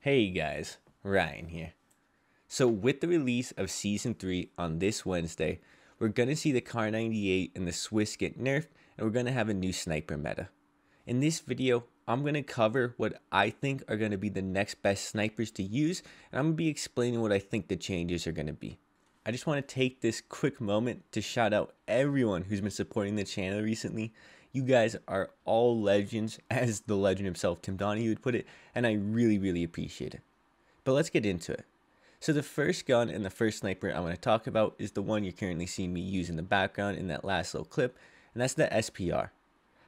Hey guys, Ryan here. So with the release of Season 3 on this Wednesday, we're going to see the Kar98 and the Swiss get nerfed, and we're going to have a new sniper meta. In this video, I'm going to cover what I think are going to be the next best snipers to use, and I'm going to be explaining what I think the changes are going to be. I just want to take this quick moment to shout out everyone who's been supporting the channel recently. You guys are all legends, as the legend himself, Tim Donahue, would put it, and I really appreciate it. But let's get into it. So the first gun and the first sniper I'm going to talk about is the one you're currently seeing me use in the background in that last little clip, and that's the SPR.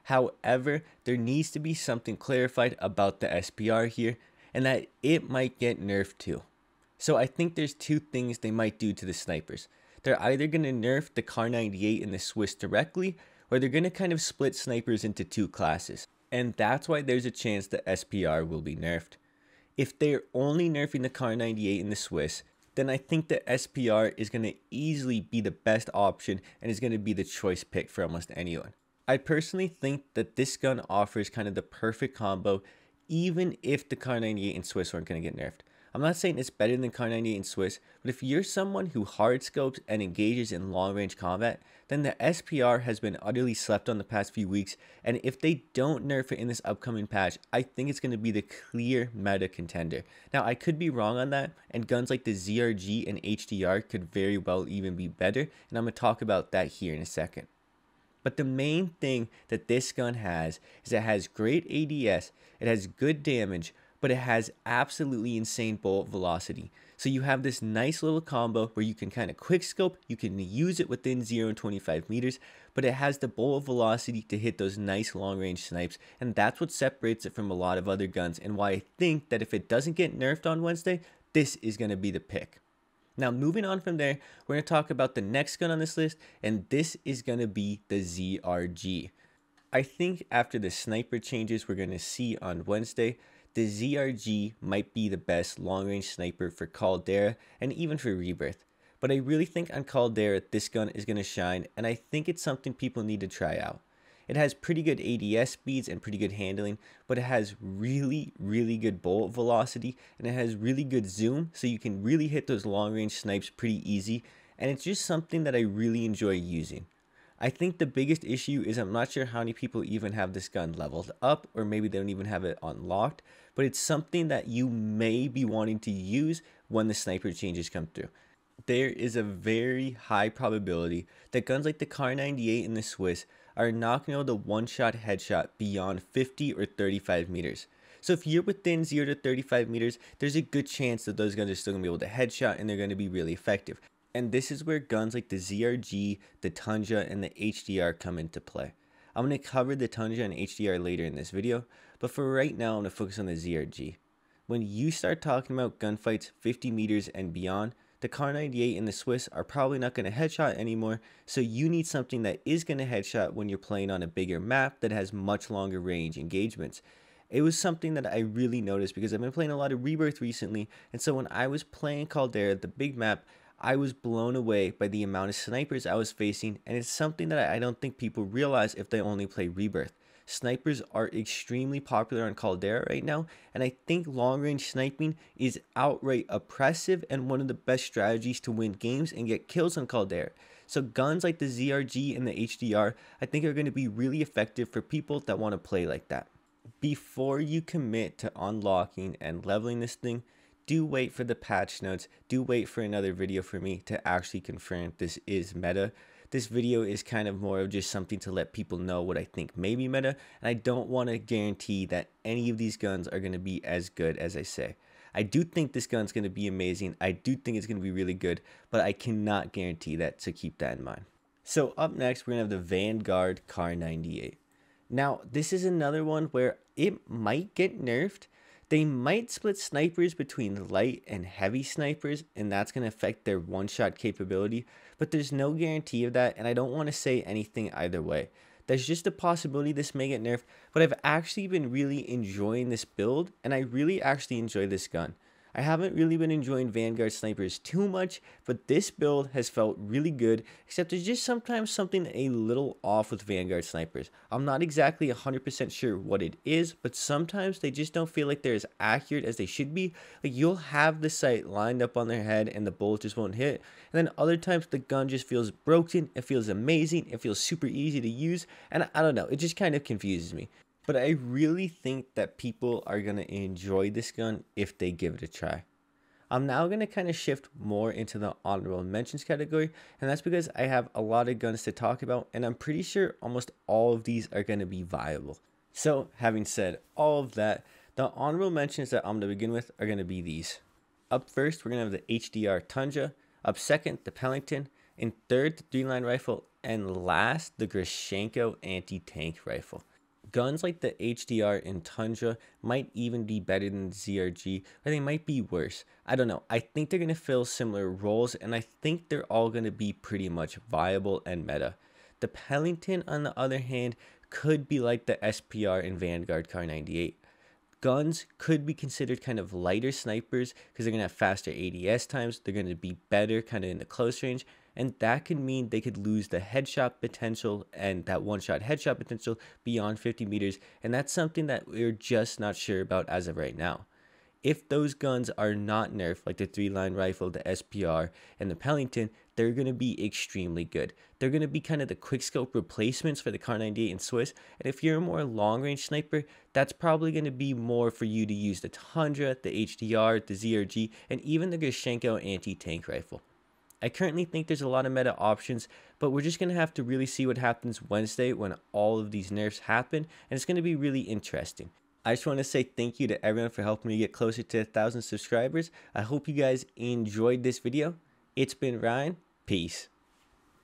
However, there needs to be something clarified about the SPR here, and that it might get nerfed too. So I think there's two things they might do to the snipers. They're either going to nerf the Kar98 and the Swiss directly, or they're going to kind of split snipers into two classes. And that's why there's a chance the SPR will be nerfed. If they're only nerfing the Kar98 and the Swiss, then I think the SPR is going to easily be the best option and is going to be the choice pick for almost anyone. I personally think that this gun offers kind of the perfect combo, even if the Kar98 and Swiss aren't going to get nerfed. I'm not saying it's better than Kar98 and Swiss, but if you're someone who hard scopes and engages in long range combat, then the SPR has been utterly slept on the past few weeks, and if they don't nerf it in this upcoming patch, I think it's going to be the clear meta contender. Now, I could be wrong on that, and guns like the ZRG and HDR could very well even be better, and I'm going to talk about that here in a second. But the main thing that this gun has is it has great ADS, it has good damage, but it has absolutely insane bullet velocity. So you have this nice little combo where you can kind of quick scope, you can use it within 0 and 25 meters, but it has the bullet velocity to hit those nice long range snipes, and that's what separates it from a lot of other guns, and why I think that if it doesn't get nerfed on Wednesday, this is going to be the pick. Now, moving on from there, we're going to talk about the next gun on this list, and this is going to be the ZRG. I think after the sniper changes we're going to see on Wednesday, the ZRG might be the best long-range sniper for Caldera and even for Rebirth. But I really think on Caldera this gun is going to shine, and I think it's something people need to try out. It has pretty good ADS speeds and pretty good handling, but it has really good bullet velocity, and it has really good zoom, so you can really hit those long-range snipes pretty easy, and it's just something that I really enjoy using. I think the biggest issue is I'm not sure how many people even have this gun leveled up, or maybe they don't even have it unlocked, but it's something that you may be wanting to use when the sniper changes come through. There is a very high probability that guns like the Kar98 and the Swiss are not going to be able to one-shot headshot beyond 50 or 35 meters. So if you're within 0 to 35 meters, there's a good chance that those guns are still going to be able to headshot and they're going to be really effective. And this is where guns like the ZRG, the Tundra, and the HDR come into play. I'm going to cover the Tundra and HDR later in this video, but for right now I'm going to focus on the ZRG. When you start talking about gunfights 50 meters and beyond, the Kar98 and the Swiss are probably not going to headshot anymore, so you need something that is going to headshot when you're playing on a bigger map that has much longer range engagements. It was something that I really noticed because I've been playing a lot of Rebirth recently, and so when I was playing Caldera, the big map, I was blown away by the amount of snipers I was facing, and it's something that I don't think people realize if they only play Rebirth. Snipers are extremely popular on Caldera right now, and I think long-range sniping is outright oppressive and one of the best strategies to win games and get kills on Caldera. So guns like the ZRG and the HDR I think are going to be really effective for people that want to play like that. Before you commit to unlocking and leveling this thing, do wait for the patch notes, do wait for another video for me to actually confirm this is meta. This video is kind of more of just something to let people know what I think may be meta, and I don't want to guarantee that any of these guns are going to be as good as I say. I do think this gun's going to be amazing, I do think it's going to be really good, but I cannot guarantee that, so keep that in mind. So up next, we're going to have the Vanguard Kar98. Now, this is another one where it might get nerfed. They might split snipers between light and heavy snipers, and that's going to affect their one-shot capability, but there's no guarantee of that, and I don't want to say anything either way. There's just a possibility this may get nerfed, but I've actually been really enjoying this build, and I really actually enjoy this gun. I haven't really been enjoying Vanguard snipers too much, but this build has felt really good, except there's just sometimes something a little off with Vanguard snipers. I'm not exactly 100% sure what it is, but sometimes they just don't feel like they're as accurate as they should be. Like, you'll have the sight lined up on their head and the bullet just won't hit, and then other times the gun just feels broken, it feels amazing, it feels super easy to use, and I don't know, it just kind of confuses me. But I really think that people are going to enjoy this gun if they give it a try. I'm now going to kind of shift more into the honorable mentions category, and that's because I have a lot of guns to talk about, and I'm pretty sure almost all of these are going to be viable. So, having said all of that, the honorable mentions that I'm going to begin with are going to be these. Up first, we're going to have the HDR Tundra. Up second, the Pellington. In third, the 3-line rifle. And last, the Grashenko anti-tank rifle. Guns like the HDR and Tundra might even be better than the ZRG, or they might be worse. I don't know. I think they're going to fill similar roles, and I think they're all going to be pretty much viable and meta. The Pellington, on the other hand, could be like the SPR and Vanguard Kar98. Guns could be considered kind of lighter snipers because they're going to have faster ADS times, they're going to be better kind of in the close range, and that could mean they could lose the headshot potential and that one-shot headshot potential beyond 50 meters, and that's something that we're just not sure about as of right now. If those guns are not nerfed, like the 3-line rifle, the SPR, and the Pellington, they're going to be extremely good. They're going to be kind of the quickscope replacements for the Kar98 and Swiss, and if you're a more long-range sniper, that's probably going to be more for you to use the Tundra, the HDR, the ZRG, and even the Grashenko anti-tank rifle. I currently think there's a lot of meta options, but we're just going to have to really see what happens Wednesday when all of these nerfs happen, and it's going to be really interesting. I just want to say thank you to everyone for helping me get closer to 1,000 subscribers. I hope you guys enjoyed this video. It's been Ryan. Peace.